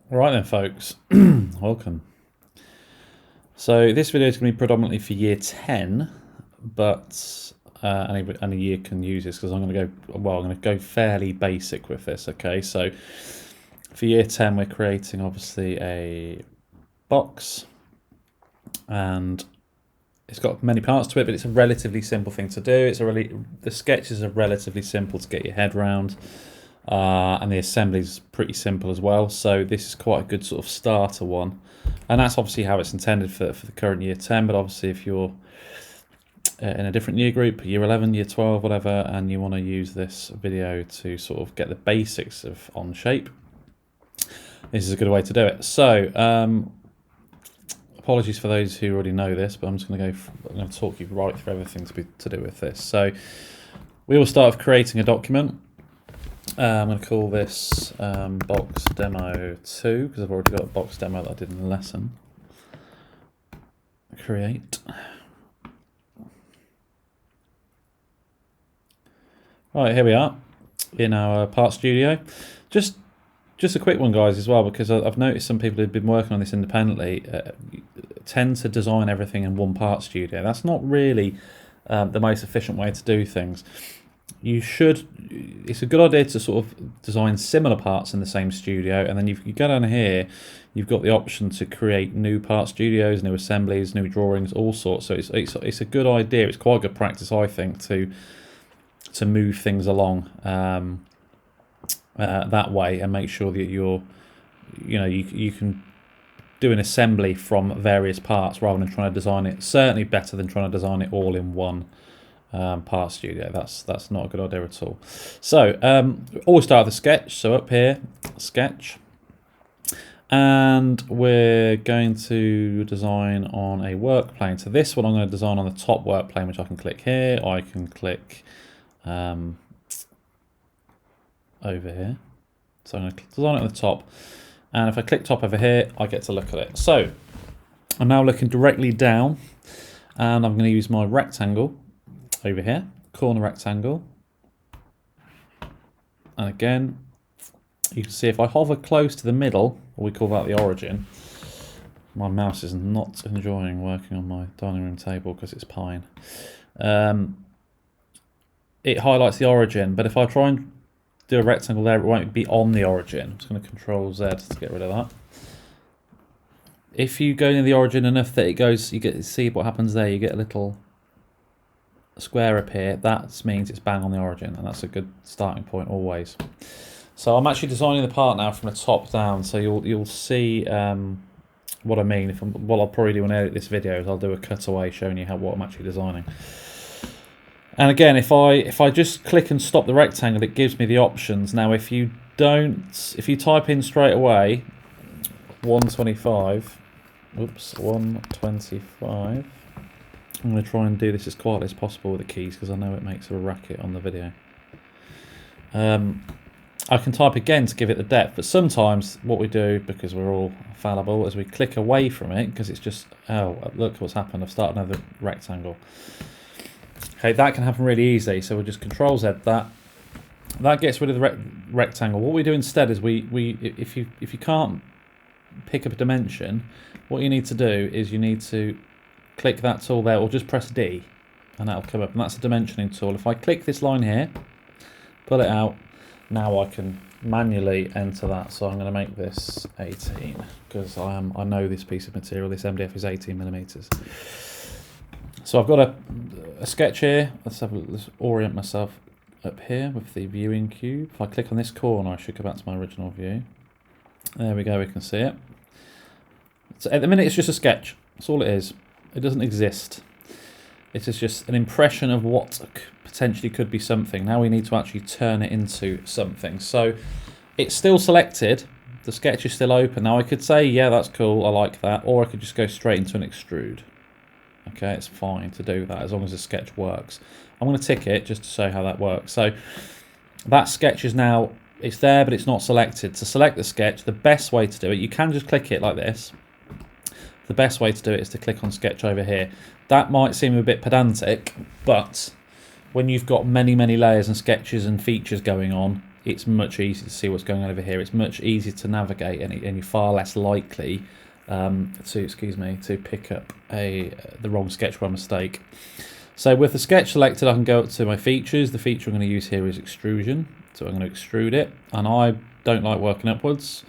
Right then, folks, welcome. So this video is going to be predominantly for year 10, but any year can use this because I'm going to go fairly basic with this. Okay, so for year 10, we're creating obviously a box, and it's got many parts to it, but it's a relatively simple thing to do. The sketches are relatively simple to get your head around. And the assembly is pretty simple as well, so this is quite a good sort of starter one, and that's obviously how it's intended for the current year 10. But obviously if you're in a different year group, year 11, year 12, whatever, and you want to use this video to sort of get the basics of Onshape, this is a good way to do it. So apologies for those who already know this, but I'm going to talk you right through everything to do with this. So we will start with creating a document. I'm going to call this box demo 2 because I've already got a box demo that I did in the lesson. Create. Right, here we are in our part studio. Just a quick one, guys, as well, because I've noticed some people who've been working on this independently tend to design everything in one part studio. That's not really the most efficient way to do things. It's a good idea to sort of design similar parts in the same studio, and then you go down here, you've got the option to create new part studios, new assemblies, new drawings, all sorts. So it's a good idea. It's quite good practice, I think, to move things along that way and make sure that you can do an assembly from various parts rather than trying to design it. Certainly better than trying to design it all in one part studio. That's not a good idea at all. So always start with a sketch. So up here, sketch, and we're going to design on a work plane. So this one I'm going to design on the top work plane, which I can click here. I can click over here. So I'm going to design it on the top, and if I click top over here, I get to look at it. So I'm now looking directly down, and I'm going to use my rectangle over here, corner rectangle, and again you can see if I hover close to the middle, or we call that the origin. My mouse is not enjoying working on my dining room table because it's pine. It highlights the origin, but if I try and do a rectangle there, it won't be on the origin. I'm just going to Control Z to get rid of that. If you go near the origin enough that it goes, see what happens there. You get a little square appear. That means it's bang on the origin, and that's a good starting point always. So I'm actually designing the part now from the top down, so you'll see what I mean. What I'll probably do when I edit this video is I'll do a cutaway showing you what I'm actually designing. And again, if I just click and stop the rectangle, it gives me the options. Now if you type in straight away 125, oops, 125. I'm going to try and do this as quietly as possible with the keys because I know it makes a racket on the video. I can type again to give it the depth, but sometimes what we do, because we're all fallible, is we click away from it because it's just, oh, look what's happened. I've started another rectangle. Okay, that can happen really easily, so we'll just Control Z that. That gets rid of the rectangle. What we do instead is if you can't pick up a dimension, what you need to do is you need to click that tool there, or just press D, and that'll come up, and that's a dimensioning tool. If I click this line here, pull it out, now I can manually enter that. So I'm going to make this 18 because I know this piece of material, this MDF, is 18mm. So I've got a sketch here. Let's orient myself up here with the viewing cube. If I click on this corner, I should go back to my original view. There we go, we can see it. So at the minute it's just a sketch, that's all it is. It doesn't exist. It is just an impression of what potentially could be something. Now we need to actually turn it into something. So it's still selected, the sketch is still open. Now I could say, yeah, that's cool, I like that, or I could just go straight into an extrude. Okay, it's fine to do that as long as the sketch works. I'm going to tick it just to show how that works. So that sketch is now, it's there, but it's not selected. To select the sketch, the best way to do it, you can just click it like this. The best way to do it is to click on sketch over here. That might seem a bit pedantic, but when you've got many layers and sketches and features going on, it's much easier to see what's going on over here. It's much easier to navigate, and you're far less likely to pick up the wrong sketch by mistake. So with the sketch selected, I can go up to my features. The feature I'm going to use here is extrusion. So I'm going to extrude it, and I don't like working upwards.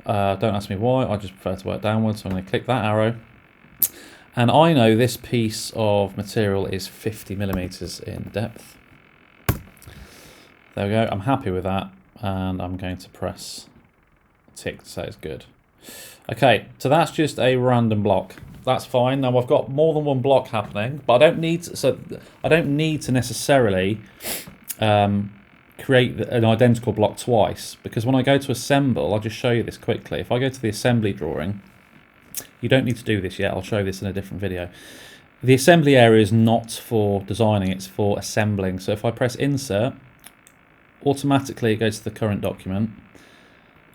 Don't ask me why, I just prefer to work downwards. So I'm going to click that arrow. And I know this piece of material is 50 millimeters in depth. There we go, I'm happy with that, and I'm going to press tick to say it's good. Okay, so that's just a random block. That's fine. Now I've got more than one block happening, but I don't need to necessarily create an identical block twice, because when I go to assemble, I'll just show you this quickly. If I go to the assembly drawing, you don't need to do this yet, I'll show you this in a different video. The assembly area is not for designing, it's for assembling. So if I press insert, automatically it goes to the current document.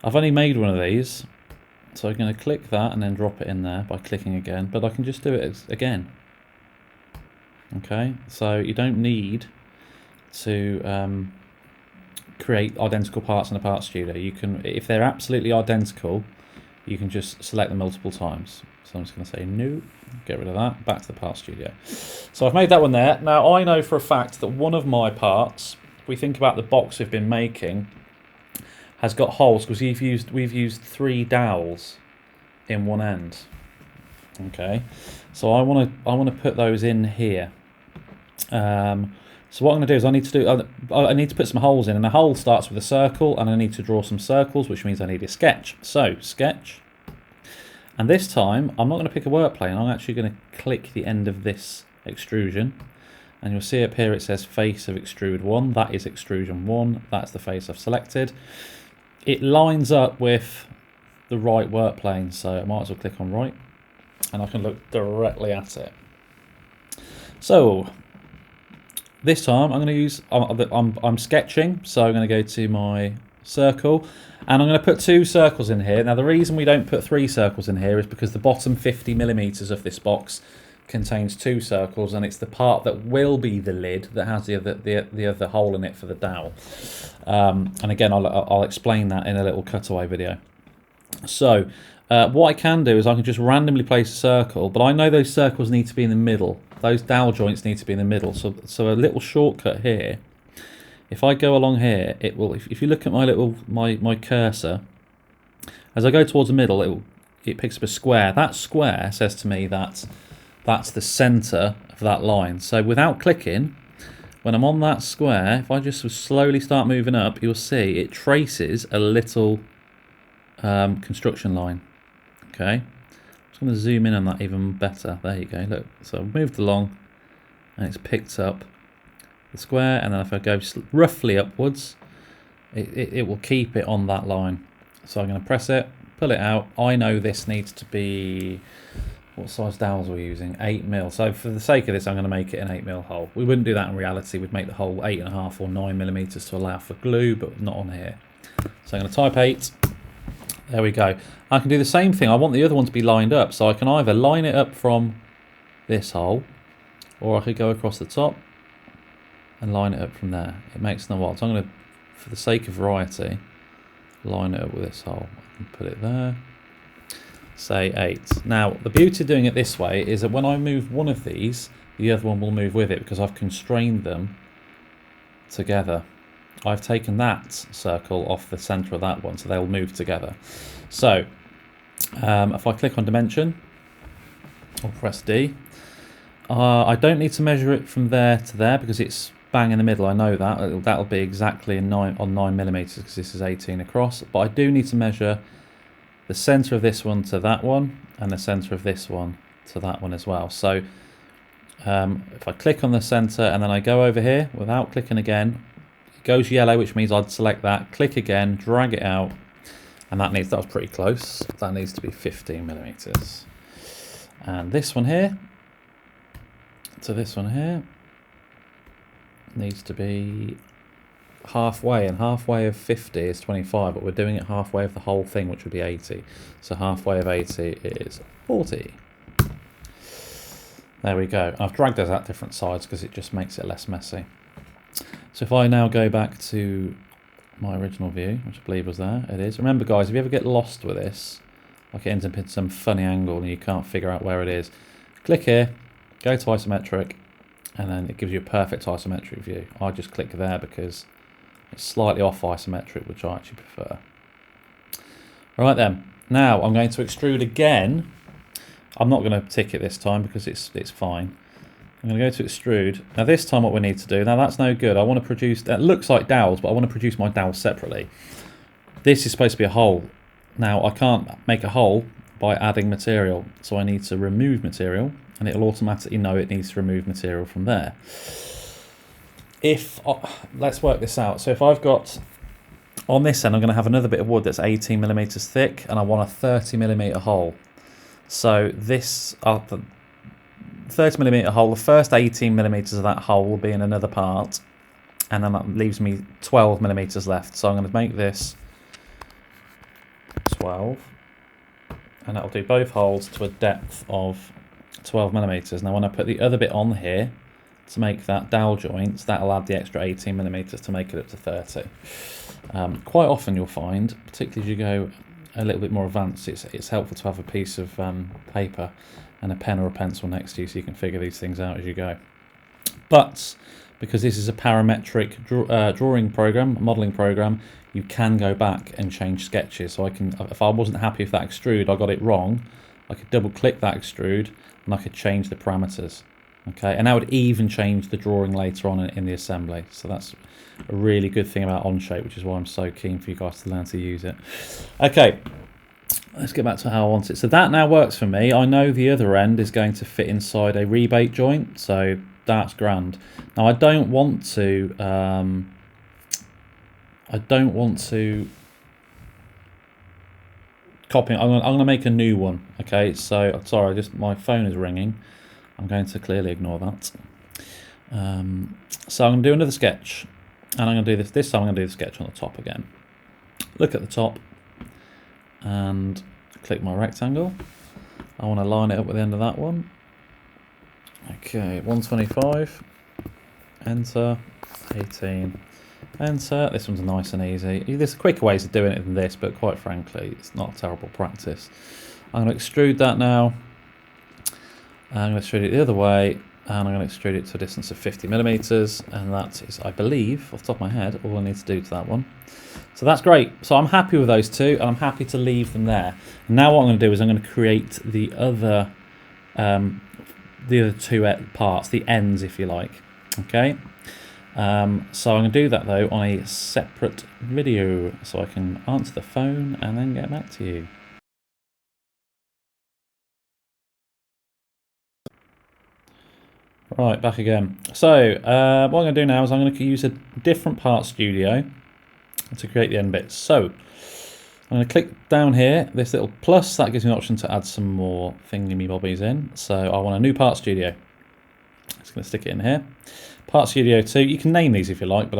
I've only made one of these, so I'm going to click that and then drop it in there by clicking again, but I can just do it again. Okay, so you don't need to create identical parts in a part studio. You can, if they're absolutely identical, you can just select them multiple times. So I'm just going to say no, get rid of that, back to the part studio. So I've made that one there. Now I know for a fact that one of my parts, if we think about the box we've been making, has got holes because we've used 3 dowels in one end. Okay, so I want to put those in here. So what I'm going to do is I need to put some holes in, and a hole starts with a circle, and I need to draw some circles, which means I need a sketch. So sketch, and this time I'm not going to pick a work plane. I'm actually going to click the end of this extrusion, and you'll see up here it says face of extrude 1. That is extrusion 1. That's the face I've selected. It lines up with the right work plane, so I might as well click on right, and I can look directly at it. So this time I'm going to use, I'm sketching, so I'm going to go to my circle, and I'm going to put 2 circles in here. Now the reason we don't put 3 circles in here is because the bottom 50 millimeters of this box contains 2 circles, and it's the part that will be the lid that has the other hole in it for the dowel. And again, I'll explain that in a little cutaway video. So what I can do is I can just randomly place a circle, but I know those circles need to be in the middle. Those dowel joints need to be in the middle. So a little shortcut here. If I go along here, it will. If you look at my cursor, as I go towards the middle, it picks up a square. That square says to me that that's the center of that line. So without clicking, when I'm on that square, if I just slowly start moving up, you'll see it traces a little construction line. Okay, I'm just going to zoom in on that even better. There you go, look. So I've moved along and it's picked up the square, and then if I go roughly upwards, it will keep it on that line. So I'm going to press it, pull it out. I know this needs to be, what size dowels are we using? 8mm. So for the sake of this, I'm going to make it an 8mm hole. We wouldn't do that in reality. We'd make the hole 8.5 or 9mm to allow for glue, but not on here. So I'm going to type 8. There we go. I can do the same thing. I want the other one to be lined up, so I can either line it up from this hole, or I could go across the top and line it up from there. It makes no odds. I'm going to, for the sake of variety, line it up with this hole. I can put it there. Say 8. Now, the beauty of doing it this way is that when I move one of these, the other one will move with it, because I've constrained them together. I've taken that circle off the center of that one, so they'll move together. So if I click on dimension or press D, I don't need to measure it from there to there because it's bang in the middle. I know that that'll be exactly on 9mm because this is 18 across, but I do need to measure the center of this one to that one, and the center of this one to that one as well. So if I click on the center and then I go over here without clicking again, it goes yellow, which means I'd select that, click again, drag it out, and that was pretty close. That needs to be 15mm. And this one here to this one here needs to be halfway, and halfway of 50 is 25, but we're doing it halfway of the whole thing, which would be 80. So halfway of 80 is 40. There we go. I've dragged those out different sides because it just makes it less messy. So if I now go back to my original view, which I believe was there. It is. Remember, guys, if you ever get lost with this, like it ends up in some funny angle and you can't figure out where it is, click here, go to isometric, and then it gives you a perfect isometric view. I just click there because it's slightly off isometric, which I actually prefer. Right then, now I'm going to extrude again. I'm not going to tick it this time because it's fine. I'm going to go to extrude. Now this time what we need to do, now that's no good. I want to produce, that looks like dowels, but I want to produce my dowels separately. This is supposed to be a hole. Now I can't make a hole by adding material, so I need to remove material, and it'll automatically know it needs to remove material from there. Let's work this out. So if I've got, on this end I'm going to have another bit of wood that's 18 millimeters thick, and I want a 30 millimeter hole. So this, the 30 millimeter hole, the first 18 millimeters of that hole will be in another part, and then that leaves me 12 millimeters left. So I'm going to make this 12, and that'll do both holes to a depth of 12 millimeters. Now when I put the other bit on here to make that dowel joint, that'll add the extra 18 millimeters to make it up to 30. Quite often you'll find, particularly as you go a little bit more advanced, it's helpful to have a piece of paper and a pen or a pencil next to you so you can figure these things out as you go. But because this is a parametric drawing program, modelling program, you can go back and change sketches. So I can, if I wasn't happy with that extrude, I got it wrong, I could double click that extrude and I could change the parameters. Okay, and that would even change the drawing later on in the assembly. So that's a really good thing about Onshape, which is why I'm so keen for you guys to learn to use it. Okay, let's get back to how I want it. So that now works for me. I know the other end is going to fit inside a rebate joint, so that's grand. Now I don't want to copy. I'm going to make a new one. Okay, so sorry, my phone is ringing. I'm going to clearly ignore that. So I'm going to do another sketch, and I'm going to do this time I'm going to do the sketch on the top again. Look at the top and click my rectangle. I want to line it up with the end of that one. Okay, 125, enter, 18, enter. This one's nice and easy. There's quicker ways of doing it than this, but quite frankly, it's not terrible practice. I'm going to extrude that now. I'm going to extrude it the other way, and I'm going to extrude it to a distance of 50 millimeters, and that is, I believe, off the top of my head, all I need to do to that one. So that's great. So I'm happy with those two, and I'm happy to leave them there. Now what I'm going to do is I'm going to create the other two parts, the ends, if you like. Okay. So I'm going to do that though on a separate video, so I can answer the phone and then get back to you. Right, back again. So what I'm going to do now is I'm going to use a different part studio to create the end bits. So I'm going to click down here, this little plus, that gives me an option to add some more thingy-bobbies in. So I want a new part studio. Just going to stick it in here. Part studio 2, you can name these if you like, but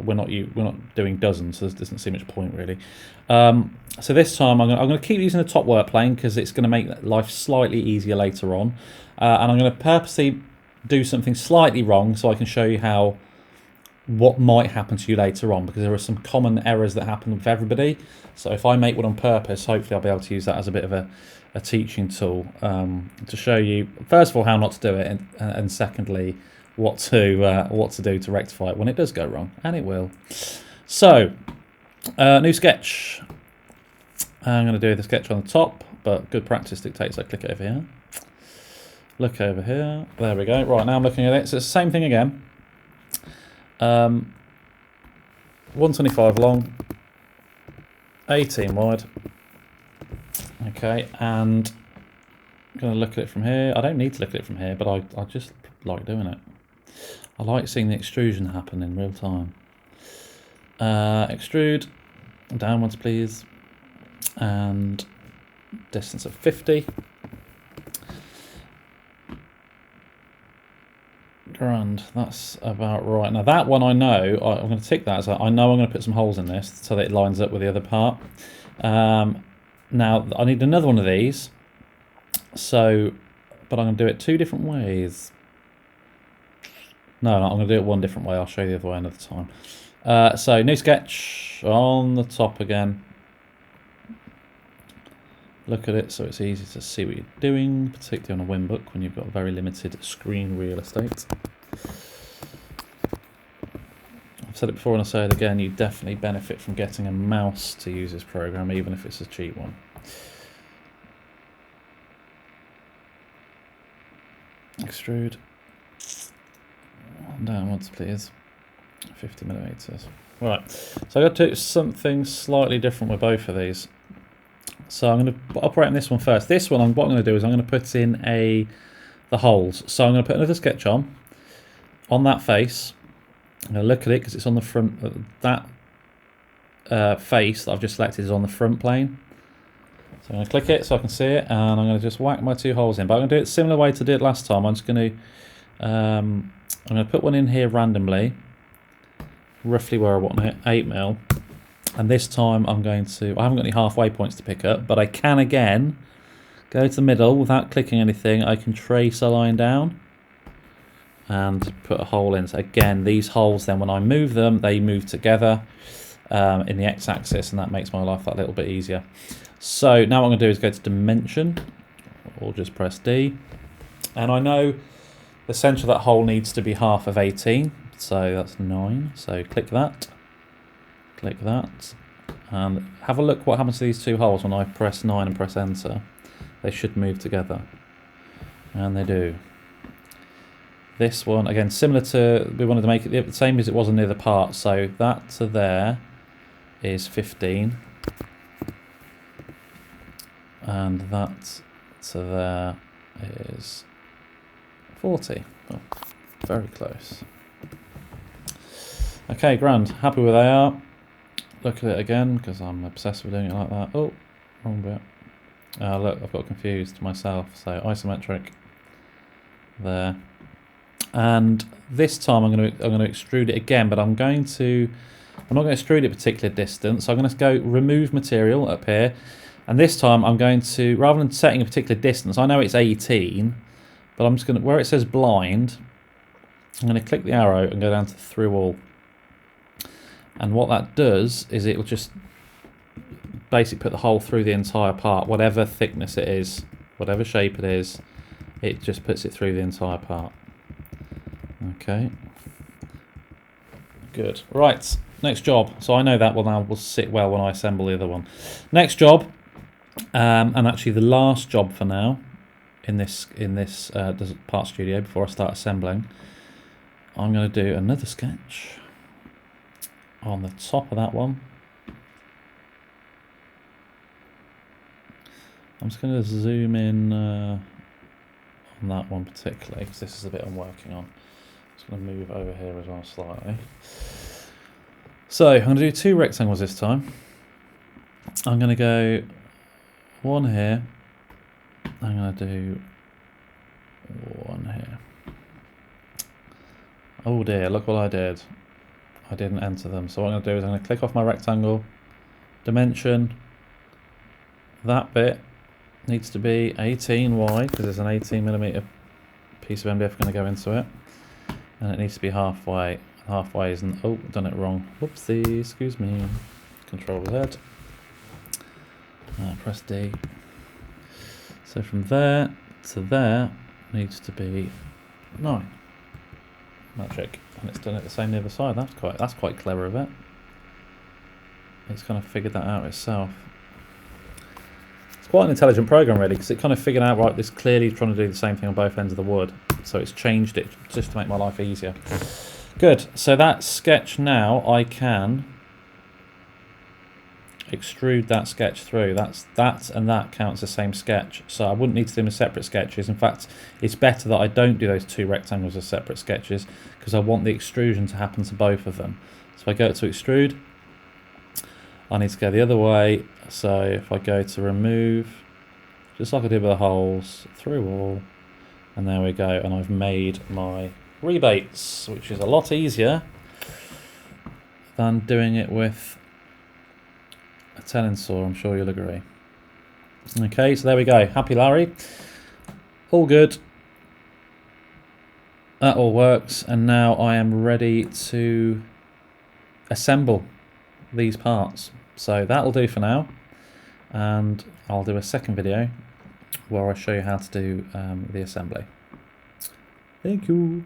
we're not doing dozens, so there doesn't seem much point really. So this time I'm going to keep using the top work plane because it's going to make life slightly easier later on. And I'm going to purposely do something slightly wrong so I can show you what might happen to you later on, because there are some common errors that happen with everybody. So if I make one on purpose, hopefully I'll be able to use that as a bit of a teaching tool to show you, first of all, how not to do it, and secondly, what to do to rectify it when it does go wrong, and it will. So, new sketch. I'm going to do the sketch on the top, but good practice dictates I click over here. Look over here. There we go. Right, now I'm looking at it. So it's the same thing again. 125 long, 18 wide. Okay, and I'm going to look at it from here. I don't need to look at it from here, but I just like doing it. I like seeing the extrusion happen in real time. Extrude downwards, please, and distance of 50. Grand, that's about right. Now that one I know, I'm going to tick that, so I know I'm going to put some holes in this so that it lines up with the other part. Now I need another one of these, so, but I'm going to do it two different ways. No, I'm going to do it one different way. I'll show you the other way another time. So new sketch on the top again. Look at it so it's easy to see what you're doing, particularly on a Winbook when you've got very limited screen real estate. I've said it before and I'll say it again, you definitely benefit from getting a mouse to use this program, even if it's a cheap one. Extrude. Downwards, please. 50mm. Right, so I've got to do something slightly different with both of these. So I'm going to operate on this one first. This one, what I'm going to do is I'm going to put in the holes. So I'm going to put another sketch on that face. I'm going to look at it because it's on the front. That face that I've just selected is on the front plane. So I'm going to click it so I can see it, and I'm going to just whack my 2 holes in. But I'm going to do it a similar way to do it last time. I'm just going to I'm going to put one in here randomly, roughly where I want it, 8mm. And this time I haven't got any halfway points to pick up, but I can again go to the middle without clicking anything. I can trace a line down and put a hole in. So again, these holes then, when I move them, they move together in the x-axis, and that makes my life that little bit easier. So now what I'm going to do is go to dimension, or just press D. And I know the centre of that hole needs to be half of 18, so that's 9. So click that. Click that, and have a look what happens to these 2 holes when I press 9 and press enter. They should move together, and they do. This one, again, similar to, we wanted to make it the same as it was on the other part, so that to there is 15, and that to there is 40. Oh, very close. Okay, grand, happy where they are. Look at it again, because I'm obsessed with doing it like that. Oh, wrong bit. Look, I've got confused myself. So isometric there, and this time I'm going to extrude it again, but I'm not going to extrude it a particular distance. So I'm going to go remove material up here, and this time I'm going to, rather than setting a particular distance, I know it's 18, but I'm just going to, where it says blind, I'm going to click the arrow and go down to through all. And what that does is it will just basically put the hole through the entire part, whatever thickness it is, whatever shape it is, it just puts it through the entire part. Okay. Good. Right, next job. So I know that one now will sit well when I assemble the other one. Next job, and actually the last job for now in this part studio before I start assembling, I'm going to do another sketch on the top of that one. I'm just going to zoom in on that one particularly, because this is the bit I'm working on. Just going to move over here as well slightly. So I'm going to do 2 rectangles this time. I'm going to go one here. I'm going to do one here. Oh dear, look what I did. I didn't enter them. So what I'm going to do is I'm going to click off my rectangle, dimension. That bit needs to be 18 wide, because there's an 18mm piece of MDF going to go into it. And it needs to be halfway. Halfway isn't... Oh, done it wrong. Whoopsie, excuse me. Control Z. Press D. So from there to there needs to be 9. Magic. And it's done it the same the other side. That's quite clever of it. It's kind of figured that out itself. It's quite an intelligent program really, because it kind of figured out, right, this clearly trying to do the same thing on both ends of the wood. So it's changed it just to make my life easier. Good. So that sketch now I can extrude that sketch through. That and that counts the same sketch. So I wouldn't need to do them as separate sketches. In fact, it's better that I don't do those 2 rectangles as separate sketches, because I want the extrusion to happen to both of them. So if I go to extrude, I need to go the other way. So if I go to remove, just like I did with the holes, through all, and there we go. And I've made my rebates, which is a lot easier than doing it with a tenon saw, I'm sure you'll agree. Okay, so there we go. Happy Larry. All good. That all works, and now I am ready to assemble these parts. So that'll do for now, and I'll do a second video where I show you how to do the assembly. Thank you.